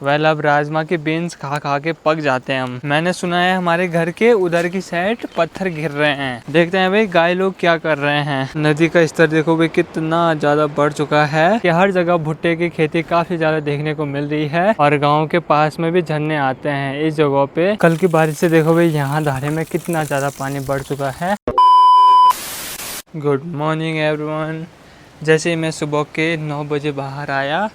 Well अब राजमा के beans खा खा के पक जाते हैं हम। मैंने सुना है हमारे घर के उधर की साइड पत्थर गिर रहे हैं। देखते हैं भाई गाय लोग क्या कर रहे हैं। नदी का स्तर देखो भाई कितना ज्यादा बढ़ चुका है कि हर जगह भुट्टे की खेती काफी ज्यादा देखने को मिल रही है और गाँव के पास में भी झरने आते हैं इस जगह पे। कल की बारिश से देखो भाई यहाँ धारे में कितना ज्यादा पानी बढ़ चुका है। Good morning everyone. जैसे ही मैं सुबह के 9 बजे बाहर आया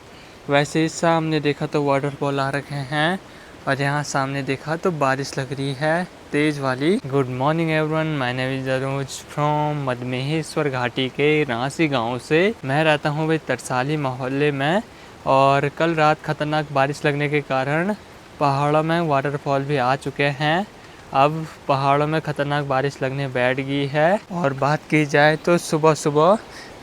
वैसे ही सामने देखा तो वाटरफॉल आ रखे हैं और यहाँ सामने देखा तो बारिश लग रही है तेज वाली। Good morning everyone, my name is Aruj from Madhmeshwar घाटी के रांसी गांव से। मैं रहता हूँ भाई तरसाली मोहल्ले में और कल रात खतरनाक बारिश लगने के कारण पहाड़ों में वाटरफॉल भी आ चुके हैं। अब पहाड़ों में खतरनाक बारिश लगने बैठ गई है। और बात की जाए तो सुबह सुबह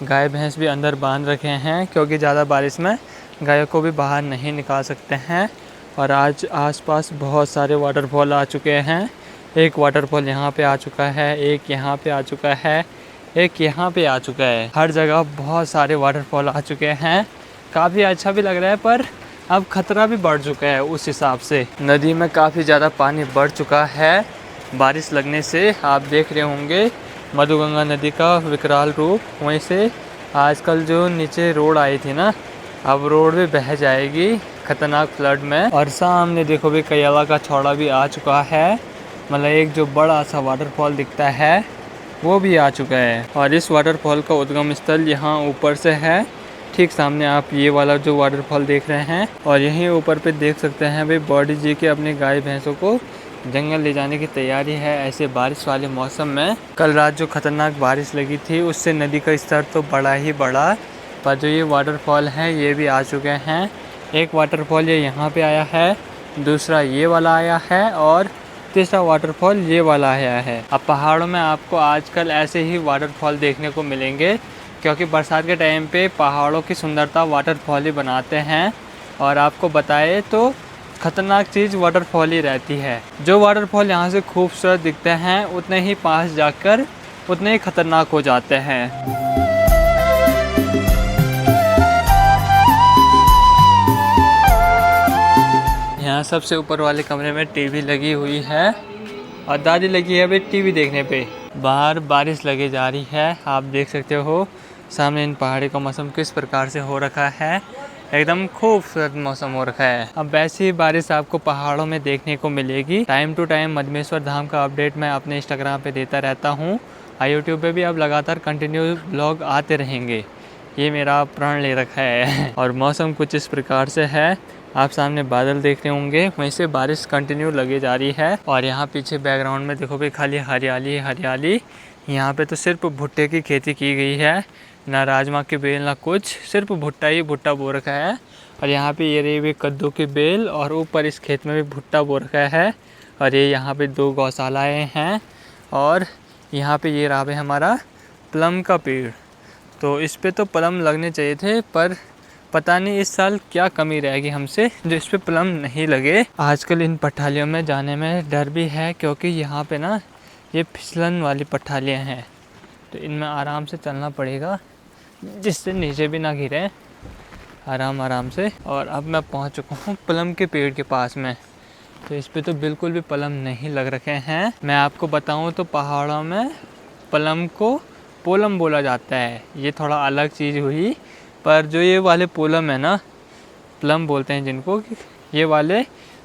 गाय भैंस भी अंदर बांध रखे हैं क्योंकि ज़्यादा बारिश में गायों को भी बाहर नहीं निकाल सकते हैं। और आज आसपास बहुत सारे वाटरफॉल आ चुके हैं। एक वाटरफॉल यहाँ पे आ चुका है, एक यहाँ पे आ चुका है, एक यहाँ पे आ चुका है। हर जगह बहुत सारे वाटरफॉल आ चुके हैं। काफ़ी अच्छा भी लग रहा है पर अब खतरा भी बढ़ चुका है। उस हिसाब से नदी में काफ़ी ज़्यादा पानी बढ़ चुका है बारिश लगने से। आप देख रहे होंगे मधुगंगा नदी का विकराल रूप। वहीं से आजकल जो नीचे रोड आई थी ना, अब रोड भी बह जाएगी खतरनाक फ्लड में। और सामने देखो भी कयाला का छौड़ा भी आ चुका है। मतलब एक जो बड़ा सा वाटरफॉल दिखता है वो भी आ चुका है। और इस वाटरफॉल का उद्गम स्थल यहाँ ऊपर से है। ठीक सामने आप ये वाला जो वाटरफॉल देख रहे हैं और यहीं ऊपर पे देख सकते हैं भाई बॉडी जी के अपने गाय भैंसों को जंगल ले जाने की तैयारी है ऐसे बारिश वाले मौसम में। कल रात जो खतरनाक बारिश लगी थी उससे नदी का स्तर तो बढ़ा ही बढ़ा, पर जो ये वाटरफॉल है ये भी आ चुके हैं। एक वाटरफॉल ये यहाँ पे आया है, दूसरा ये वाला आया है और तीसरा वाटरफॉल ये वाला आया है। अब पहाड़ों में आपको आजकल ऐसे ही वाटरफॉल देखने को मिलेंगे क्योंकि बरसात के टाइम पे पहाड़ों की सुंदरता वाटरफॉल ही बनाते हैं। और आपको बताए तो खतरनाक चीज़ वाटरफॉल ही रहती है। जो वाटरफॉल यहाँ से खूबसूरत दिखते हैं उतने ही पास जाकर उतने ही खतरनाक हो जाते हैं। यहाँ सबसे ऊपर वाले कमरे में टीवी लगी हुई है और दादी लगी है भाई टीवी देखने पे। बाहर बारिश लगी जा रही है, आप देख सकते हो सामने इन पहाड़ी का मौसम किस प्रकार से हो रखा है। एकदम खूबसूरत मौसम हो रखा है। अब वैसी ही बारिश आपको पहाड़ों में देखने को मिलेगी। टाइम टू टाइम मधमेश्वर धाम का अपडेट मैं अपने इंस्टाग्राम पे देता रहता हूँ और यूट्यूब पे भी अब लगातार कंटिन्यू ब्लॉग आते रहेंगे। ये मेरा प्रण ले रखा है। और मौसम कुछ इस प्रकार से है, आप सामने बादल देख रहे होंगे, वहीं से बारिश कंटिन्यू लगी जा रही है। और यहाँ पीछे बैकग्राउंड में देखो भाई खाली हरियाली हरियाली। यहाँ पे तो सिर्फ भुट्टे की खेती की गई है, ना राजमा की बेल ना कुछ, सिर्फ भुट्टा ही भुट्टा बो रखा है। और यहाँ पे ये रही भी कद्दू की बेल और ऊपर इस खेत में भी भुट्टा बो रखा है। और ये यहाँ पे 2 गौशालाएँ हैं और यहाँ पे ये रहा है हमारा प्लम का पेड़। तो इस पे तो प्लम लगने चाहिए थे पर पता नहीं इस साल क्या कमी रहेगी हमसे जो इस पे प्लम नहीं लगे। आजकल इन पठालियों में जाने में डर भी है क्योंकि यहाँ पे ना ये फिसलन वाली पठालियाँ हैं, तो इनमें आराम से चलना पड़ेगा जिससे नीचे भी ना गिरे, आराम आराम से। और अब मैं पहुँच चुका हूँ प्लम के पेड़ के पास में। तो इस पे तो बिल्कुल भी प्लम नहीं लग रखे हैं। मैं आपको बताऊँ तो पहाड़ों में प्लम को पोलम बोला जाता है, ये थोड़ा अलग चीज़ हुई। पर जो ये वाले पोलम है ना, प्लम बोलते हैं जिनको, ये वाले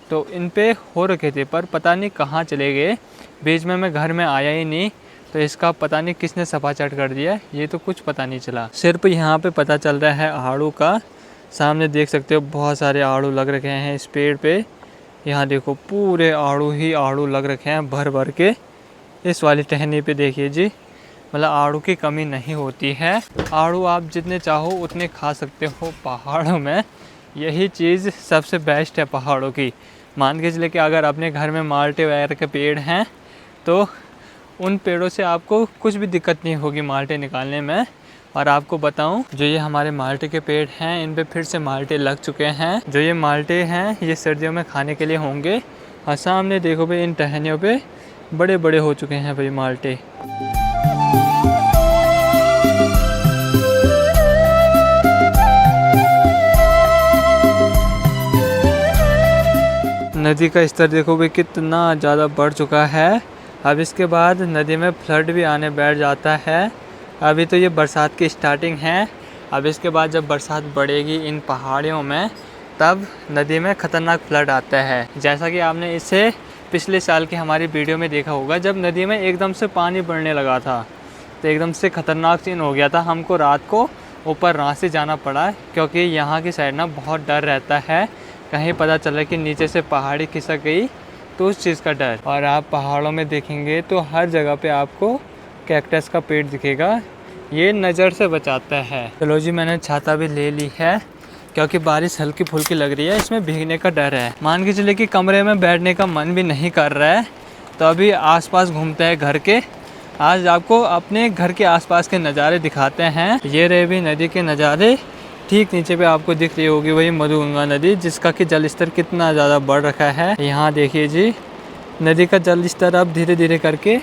तो इन पे हो रखे थे पर पता नहीं कहाँ चले गए। बीच में मैं घर में आया ही नहीं तो इसका पता नहीं किसने सफाचट कर दिया, ये तो कुछ पता नहीं चला। सिर्फ यहाँ पे पता चल रहा है आड़ू का। सामने देख सकते हो बहुत सारे आड़ू लग रखे हैं इस पेड़ पे। यहाँ देखो पूरे आड़ू ही आड़ू लग रखे हैं भर भर के। इस वाली टहनी पे देखिए जी, मतलब आड़ू की कमी नहीं होती है। आड़ू आप जितने चाहो उतने खा सकते हो पहाड़ों में, यही चीज़ सबसे बेस्ट है पहाड़ों की। मान के चले कि अगर अपने घर में माल्टे वगैरह के पेड़ हैं तो उन पेड़ों से आपको कुछ भी दिक्कत नहीं होगी माल्टे निकालने में। और आपको बताऊं जो ये हमारे माल्टे के पेड़ हैं इन पे फिर से माल्टे लग चुके हैं। जो ये माल्टे हैं ये सर्दियों में खाने के लिए होंगे। और सामने देखो भाई इन टहनियों पे बड़े बड़े हो चुके हैं भाई माल्टे। नदी का स्तर देखो भाई कितना ज़्यादा बढ़ चुका है। अब इसके बाद नदी में फ्लड भी आने बैठ जाता है। अभी तो ये बरसात की स्टार्टिंग है। अब इसके बाद जब बरसात बढ़ेगी इन पहाड़ियों में, तब नदी में ख़तरनाक फ्लड आता है। जैसा कि आपने इसे पिछले साल की हमारी वीडियो में देखा होगा, जब नदी में एकदम से पानी बढ़ने लगा था तो एकदम से ख़तरनाक सीन हो गया था। हमको रात को ऊपर रात से जाना पड़ा, क्योंकि यहाँ की साइड ना बहुत डर रहता है, कहीं पता चला कि नीचे से पहाड़ी खिसक गई तो उस चीज़ का डर। और आप पहाड़ों में देखेंगे तो हर जगह पे आपको कैक्टस का पेड़ दिखेगा, ये नज़र से बचाता है। चलो जी, मैंने छाता भी ले ली है क्योंकि बारिश हल्की फुल्की लग रही है, इसमें भीगने का डर है। मान के चले कि कमरे में बैठने का मन भी नहीं कर रहा है, तो अभी आसपास घूमते हैं घर के। आज आपको अपने घर के आसपास के नज़ारे दिखाते हैं। ये रहे भी नदी के नज़ारे। ठीक नीचे पे आपको दिख रही होगी वही मधुगंगा नदी, जिसका कि जल स्तर कितना ज़्यादा बढ़ रखा है। यहाँ देखिए जी, नदी का जल स्तर अब धीरे धीरे करके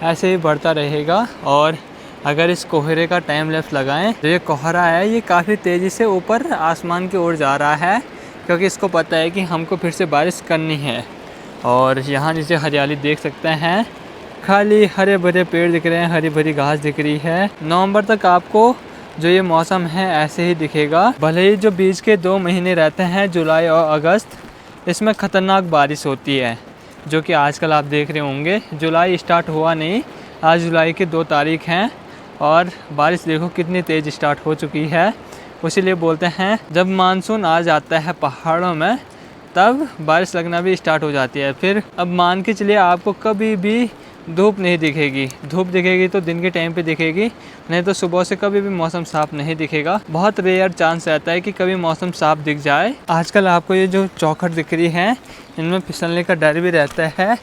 ऐसे ही बढ़ता रहेगा। और अगर इस कोहरे का टाइम लैप्स लगाएं तो ये कोहरा है, ये काफ़ी तेज़ी से ऊपर आसमान की ओर जा रहा है, क्योंकि इसको पता है कि हमको फिर से बारिश करनी है। और यहाँ नीचे हरियाली देख सकते हैं, खाली हरे भरे पेड़ दिख रहे हैं, हरी भरी घास दिख रही है। नवंबर तक आपको जो ये मौसम है ऐसे ही दिखेगा। भले ही जो बीच के 2 महीने रहते हैं, जुलाई और अगस्त, इसमें ख़तरनाक बारिश होती है, जो कि आजकल आप देख रहे होंगे। जुलाई स्टार्ट हुआ नहीं, आज जुलाई की 2 तारीख हैं और बारिश देखो कितनी तेज़ स्टार्ट हो चुकी है। इसीलिए बोलते हैं जब मानसून आ जाता है पहाड़ों में, तब बारिश लगना भी स्टार्ट हो जाती है। फिर अब मान के चलिए आपको कभी भी धूप नहीं दिखेगी। धूप दिखेगी तो दिन के टाइम पे दिखेगी, नहीं तो सुबह से कभी भी मौसम साफ नहीं दिखेगा। बहुत रेयर चांस रहता है कि कभी मौसम साफ दिख जाए। आजकल आपको ये जो चौखट दिख रही है, इनमें फिसलने का डर भी रहता है,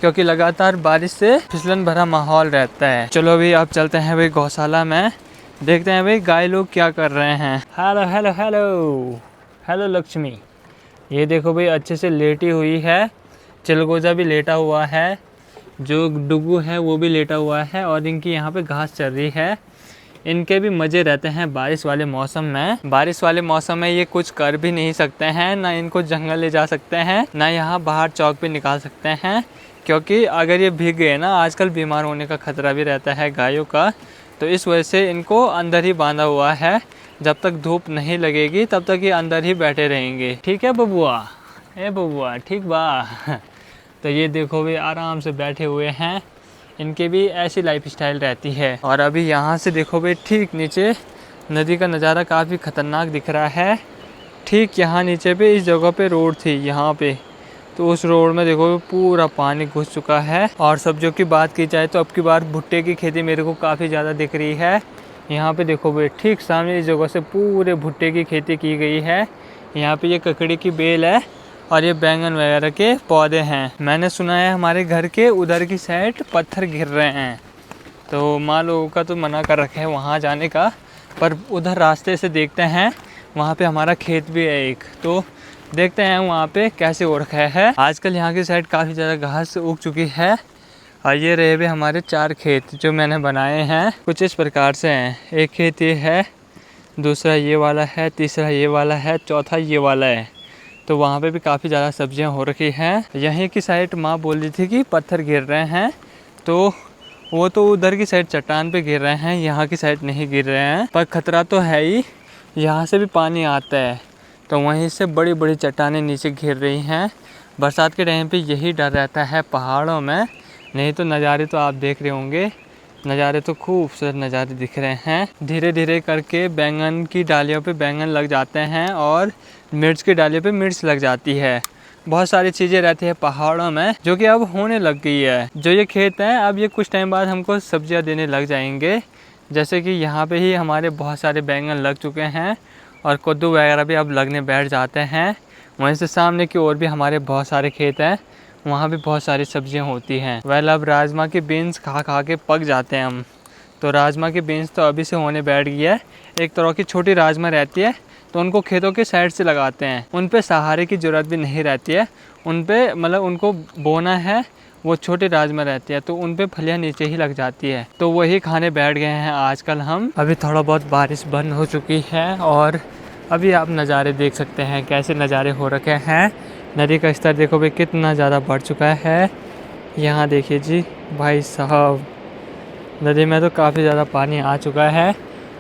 क्योंकि लगातार बारिश से फिसलन भरा माहौल रहता है। चलो अभी आप चलते हैं भाई गौशाला में, देखते हैं भाई गाय लोग क्या कर रहे हैं। Hello hello hello hello Lakshmi, ये देखो भाई अच्छे से लेटी हुई है। चिलगोजा भी लेटा हुआ है, जो डुगू है वो भी लेटा हुआ है, और इनकी यहाँ पे घास चल रही है। इनके भी मज़े रहते हैं बारिश वाले मौसम में। बारिश वाले मौसम में ये कुछ कर भी नहीं सकते हैं, ना इनको जंगल ले जा सकते हैं, ना यहाँ बाहर चौक पे निकाल सकते हैं, क्योंकि अगर ये भीग गए ना, आजकल बीमार होने का खतरा भी रहता है गायों का। तो इस वजह से इनको अंदर ही बांधा हुआ है। जब तक धूप नहीं लगेगी तब तक ये अंदर ही बैठे रहेंगे। ठीक है बबुआ, ए बबुआ, ठीक बा। तो ये देखो भी आराम से बैठे हुए हैं, इनके भी ऐसी लाइफ स्टाइल रहती है। और अभी यहाँ से देखो भाई ठीक नीचे नदी का नज़ारा काफ़ी ख़तरनाक दिख रहा है। ठीक यहाँ नीचे पे इस जगह पे रोड थी यहाँ पे, तो उस रोड में देखो पूरा पानी घुस चुका है। और सब्जियों की बात की जाए तो अब की बार भुट्टे की खेती मेरे को काफ़ी ज़्यादा दिख रही है। यहाँ पे देखो भाई ठीक सामने इस जगह से पूरे भुट्टे की खेती की गई है। यहाँ पे ये ककड़ी की बेल है और ये बैंगन वगैरह के पौधे हैं। मैंने सुना है हमारे घर के उधर की साइड पत्थर गिर रहे हैं, तो माँ लोगों का तो मना कर रखे है वहाँ जाने का, पर उधर रास्ते से देखते हैं। वहाँ पे हमारा खेत भी है एक, तो देखते हैं वहाँ पे कैसे हो रखा है। आजकल यहाँ की साइड काफ़ी ज़्यादा घास उग चुकी है। और ये रहे भी हमारे 4 खेत जो मैंने बनाए हैं, कुछ इस प्रकार से हैं। एक खेत ये है, दूसरा ये वाला है, तीसरा ये वाला है, चौथा ये वाला है। तो वहाँ पे भी काफ़ी ज़्यादा सब्जियाँ हो रखी हैं। यहीं की साइड माँ बोल रही थी कि पत्थर गिर रहे हैं, तो वो तो उधर की साइड चट्टान पे गिर रहे हैं, यहाँ की साइड नहीं गिर रहे हैं। पर खतरा तो है ही, यहाँ से भी पानी आता है, तो वहीं से बड़ी बड़ी चट्टानें नीचे गिर रही हैं। बरसात के टाइम पे यही डर रहता है पहाड़ों में, नहीं तो नज़ारे तो आप देख रहे होंगे। नज़ारे तो खूबसूरत नज़ारे दिख रहे हैं। धीरे धीरे करके बैंगन की डालियों पे बैंगन लग जाते हैं और मिर्च की डालियों पे मिर्च लग जाती है। बहुत सारी चीज़ें रहती है पहाड़ों में, जो कि अब होने लग गई है। जो ये खेत हैं, अब ये कुछ टाइम बाद हमको सब्जियां देने लग जाएंगे। जैसे कि यहाँ पे ही हमारे बहुत सारे बैंगन लग चुके हैं और कद्दू वगैरह भी अब लगने बैठ जाते हैं। वहीं से सामने की ओर भी हमारे बहुत सारे खेत हैं, वहाँ भी बहुत सारी सब्जियां होती हैं। वैल अब राजमा के बीन्स खा खा के पक जाते हैं हम, तो राजमा के बीन्स तो अभी से होने बैठ गई है। एक तरह की छोटी राजमा रहती है, तो उनको खेतों के साइड से लगाते हैं। उन पे सहारे की ज़रूरत भी नहीं रहती है, उन पे मतलब उनको बोना है, वो छोटी राजमा रहती है, तो उन पे फलियाँ नीचे ही लग जाती है, तो वही खाने बैठ गए हैं आजकल हम। अभी थोड़ा बहुत बारिश बंद हो चुकी है और अभी आप नज़ारे देख सकते हैं कैसे नज़ारे हो रखे हैं। नदी का स्तर देखो भाई कितना ज़्यादा बढ़ चुका है। यहाँ देखिए जी भाई साहब, नदी में तो काफ़ी ज़्यादा पानी आ चुका है।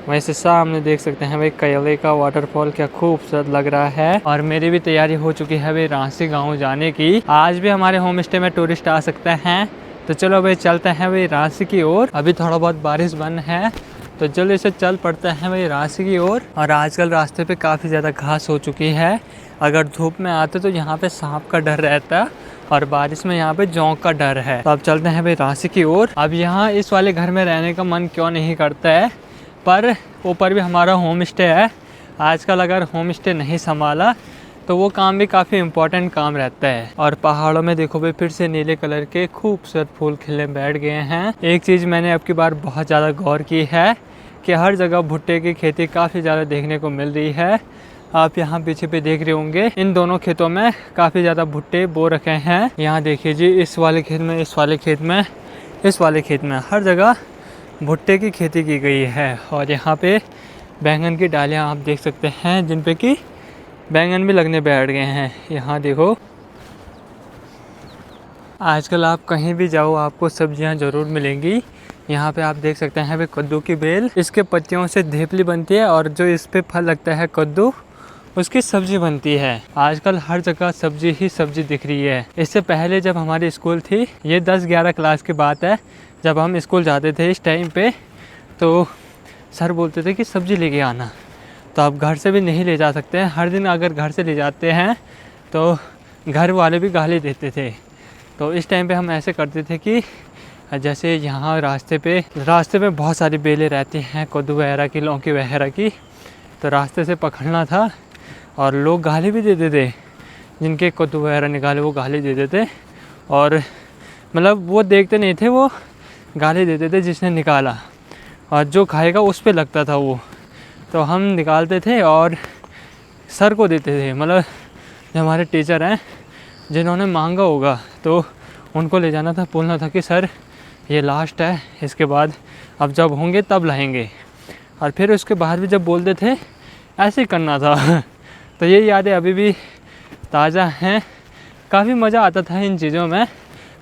वैसे सामने देख सकते हैं भाई कयले का वाटरफॉल, क्या खूबसूरत लग रहा है। और मेरी भी तैयारी हो चुकी है भाई रांसी गांव जाने की। आज भी हमारे होम स्टे में टूरिस्ट आ सकते हैं, तो चलो भाई चलते हैं भाई रांसी की ओर। अभी थोड़ा बहुत बारिश बंद है तो जल्दी से चल पड़ते हैं भाई रांसी की ओर। और आजकल रास्ते पे काफ़ी ज़्यादा घास हो चुकी है। अगर धूप में आते तो यहाँ पे सांप का डर रहता है और बारिश में यहाँ पे जोंक का डर है। तो अब चलते हैं भाई रांसी की ओर। अब यहाँ इस वाले घर में रहने का मन क्यों नहीं करता है, पर ऊपर भी हमारा होम स्टे है। आजकल अगर होम स्टे नहीं संभाला तो वो काम भी काफ़ी इम्पोर्टेंट काम रहता है। और पहाड़ों में देखो भाई फिर से नीले कलर के खूबसूरत फूल खिलने बैठ गए हैं। एक चीज़ मैंने अब की बार बहुत ज़्यादा गौर की है कि हर जगह भुट्टे की खेती काफ़ी ज़्यादा देखने को मिल रही है। आप यहाँ पीछे पे देख रहे होंगे, इन दोनों खेतों में काफ़ी ज़्यादा भुट्टे बो रखे हैं। यहाँ देखिए जी, इस वाले खेत में, इस वाले खेत में, इस वाले खेत में, हर जगह भुट्टे की खेती की गई है। और यहाँ पे बैंगन की डालियाँ आप देख सकते हैं जिन पे कि बैंगन भी लगने बैठ गए हैं। यहाँ देखो, आजकल आप कहीं भी जाओ आपको सब्जियाँ ज़रूर मिलेंगी। यहाँ पे आप देख सकते हैं भाई कद्दू की बेल, इसके पत्तियों से धेपली बनती है और जो इस पे फल लगता है कद्दू, उसकी सब्ज़ी बनती है। आजकल हर जगह सब्ज़ी ही सब्ज़ी दिख रही है। इससे पहले जब हमारी स्कूल थी, ये 10-11 क्लास की बात है, जब हम स्कूल जाते थे इस टाइम पे, तो सर बोलते थे कि सब्ज़ी लेके आना। तो आप घर से भी नहीं ले जा सकते हैं। हर दिन अगर घर से ले जाते हैं तो घर वाले भी गाली देते थे। तो इस टाइम पे हम ऐसे करते थे कि जैसे यहाँ रास्ते पे बहुत सारी बेलें रहती हैं कद्दू वगैरह की, लौकी वगैरह की, तो रास्ते से पकड़ना था। और लोग गाली भी देते थे, जिनके कद्दू वगैरह निकाले वो गाली देते थे। और मतलब वो देखते नहीं थे, वो गाली देते थे जिसने निकाला, और जो खाएगा उस पे लगता था वो। तो हम निकालते थे और सर को देते थे। मतलब जो हमारे टीचर हैं जिन्होंने मांगा होगा तो उनको ले जाना था, बोलना था कि सर ये लास्ट है, इसके बाद अब जब होंगे तब लाएंगे। और फिर उसके बाद भी जब बोलते थे ऐसे ही करना था। तो ये यादें अभी भी ताज़ा हैं। काफ़ी मज़ा आता था इन चीज़ों में,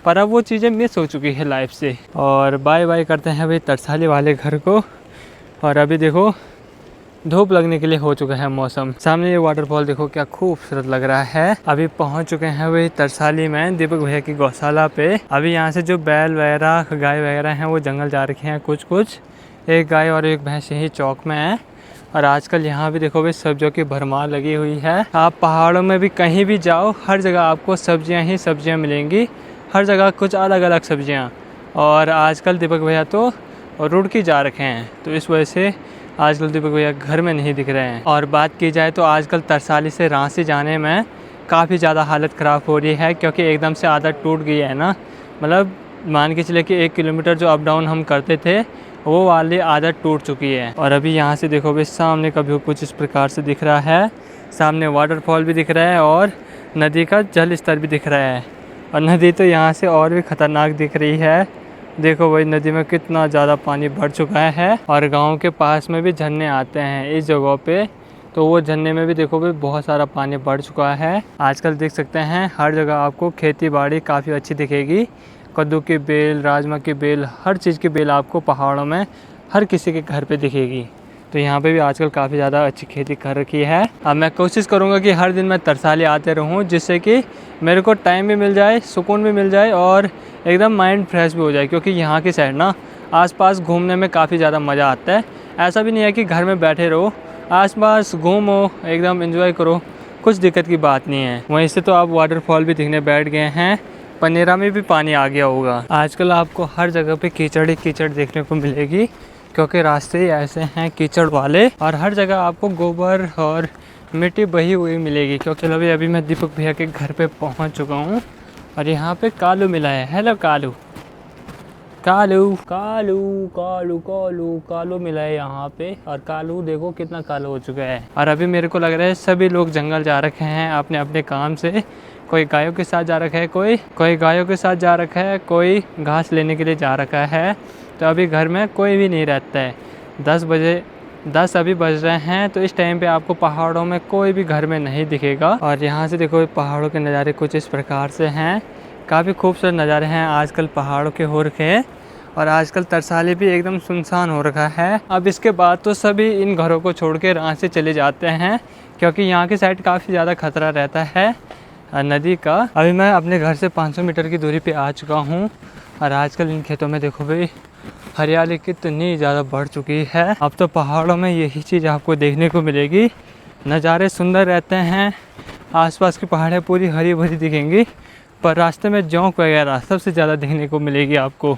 पर अब वो चीज़ें मिस हो चुकी है लाइफ से। और बाय बाय करते हैं भाई तरसाली वाले घर को। और अभी देखो धूप लगने के लिए हो चुका है मौसम। सामने ये वाटरफॉल देखो क्या खूबसूरत लग रहा है। अभी पहुंच चुके हैं वही तरसाली में, दीपक भैया की गौशाला पे। अभी यहाँ से जो बैल वगैरह, गाय वगैरह हैं वो जंगल जा रखे हैं कुछ। एक गाय और एक भैंस यही चौक में है। और आजकल यहाँ भी देखो भाई सब्जियों की भरमार लगी हुई है। आप पहाड़ों में भी कहीं भी जाओ, हर जगह आपको सब्जियाँ ही सब्जियाँ मिलेंगी। हर जगह कुछ अलग अलग सब्जियाँ। और आजकल दीपक भैया तो रुड़की जा रखे हैं, तो इस वजह से आजकल दीपक भैया घर में नहीं दिख रहे हैं। और बात की जाए तो आजकल तरसाली से रांसी जाने में काफ़ी ज़्यादा हालत ख़राब हो रही है, क्योंकि एकदम से आदत टूट गई है ना। मतलब मान के चले कि 1 किलोमीटर जो अप डाउन हम करते थे वो वाली आदत टूट चुकी है। और अभी यहाँ से देखो भाई सामने का व्यू कुछ इस प्रकार से दिख रहा है। सामने वाटरफॉल भी दिख रहा है और नदी का जल स्तर भी दिख रहा है। और नदी तो यहाँ से और भी ख़तरनाक दिख रही है। देखो भाई नदी में कितना ज़्यादा पानी बढ़ चुका है। और गांव के पास में भी झरने आते हैं इस जगह पे, तो वो झरने में भी देखो भाई बहुत सारा पानी बढ़ चुका है। आजकल देख सकते हैं हर जगह आपको खेती बाड़ी काफ़ी अच्छी दिखेगी। कद्दू की बेल, राजमा की बेल, हर चीज़ की बेल आपको पहाड़ों में हर किसी के घर पे दिखेगी। तो यहाँ पे भी आजकल काफ़ी ज़्यादा अच्छी खेती कर रखी है। अब मैं कोशिश करूँगा कि हर दिन मैं तरसाली आते रहूँ, जिससे कि मेरे को टाइम भी मिल जाए, सुकून भी मिल जाए और एकदम माइंड फ्रेश भी हो जाए। क्योंकि यहाँ की साइड ना आसपास घूमने में काफ़ी ज़्यादा मज़ा आता है। ऐसा भी नहीं है कि घर में बैठे रहो, आसपास घूमो, एकदम एंजॉय करो, कुछ दिक्कत की बात नहीं है। वहीं से तो आप वाटरफॉल भी दिखने बैठ गए हैं। पनेरा में भी पानी आ गया होगा। आजकल आपको हर जगह पे कीचड़ ही कीचड़ देखने को मिलेगी, क्योंकि रास्ते ही ऐसे हैं कीचड़ वाले। और हर जगह आपको गोबर और मिट्टी बही हुई मिलेगी। क्योंकि अभी मैं दीपक भैया के घर पे पहुंच चुका हूं और यहाँ पे कालू मिला है। हेलो कालू, कालू कालू कालू कालू कालू मिला है यहाँ पे। और कालू देखो कितना कालू हो चुका है। और अभी मेरे को लग रहा है सभी लोग जंगल जा रखे हैं अपने अपने काम से। कोई गायों के साथ जा रखा है, कोई गायों के साथ जा रखा है, कोई घास लेने के लिए जा रखा है। तो अभी घर में कोई भी नहीं रहता है। 10 बजे 10 अभी बज रहे हैं। तो इस टाइम पे आपको पहाड़ों में कोई भी घर में नहीं दिखेगा। और यहाँ से देखो पहाड़ों के नज़ारे कुछ इस प्रकार से हैं। काफ़ी खूबसूरत नज़ारे हैं आजकल पहाड़ों के हो रखे हैं। और आजकल तरसाली भी एकदम सुनसान हो रखा है। अब इसके बाद तो सभी इन घरों को छोड़ के रांची चले जाते हैं, क्योंकि यहाँ की साइड काफ़ी ज़्यादा खतरा रहता है नदी का। अभी मैं अपने घर से 500 मीटर की दूरी पे आ चुका हूँ। और आजकल इन खेतों में देखो भाई हरियाली कितनी ज़्यादा बढ़ चुकी है। अब तो पहाड़ों में यही चीज़ आपको देखने को मिलेगी। नज़ारे सुंदर रहते हैं, आसपास की पहाड़ें पूरी हरी भरी दिखेंगी, पर रास्ते में जोंक वगैरह सबसे ज़्यादा देखने को मिलेगी आपको।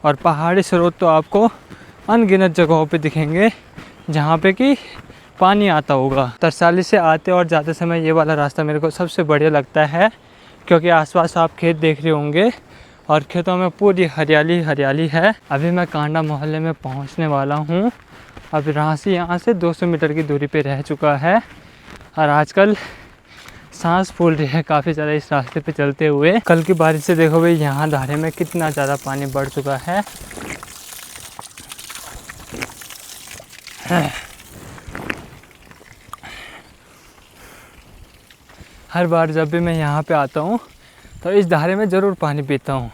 और पहाड़ी स्रोत तो आपको अनगिनत जगहों पे दिखेंगे जहाँ पे कि पानी आता होगा। तरसाली से आते और जाते समय ये वाला रास्ता मेरे को सबसे बढ़िया लगता है, क्योंकि आसपास आप खेत देख रहे होंगे और खेतों में पूरी हरियाली हरियाली है। अभी मैं कांडा मोहल्ले में पहुंचने वाला हूं। अब रांची यहाँ से 200 मीटर की दूरी पे रह चुका है। और आजकल सांस फूल रही है काफ़ी ज़्यादा इस रास्ते पे चलते हुए। कल की बारिश से देखो भाई यहाँ धारे में कितना ज़्यादा पानी बढ़ चुका है। हर बार जब भी मैं यहाँ पे आता हूँ तो इस धारे में ज़रूर पानी पीता हूँ।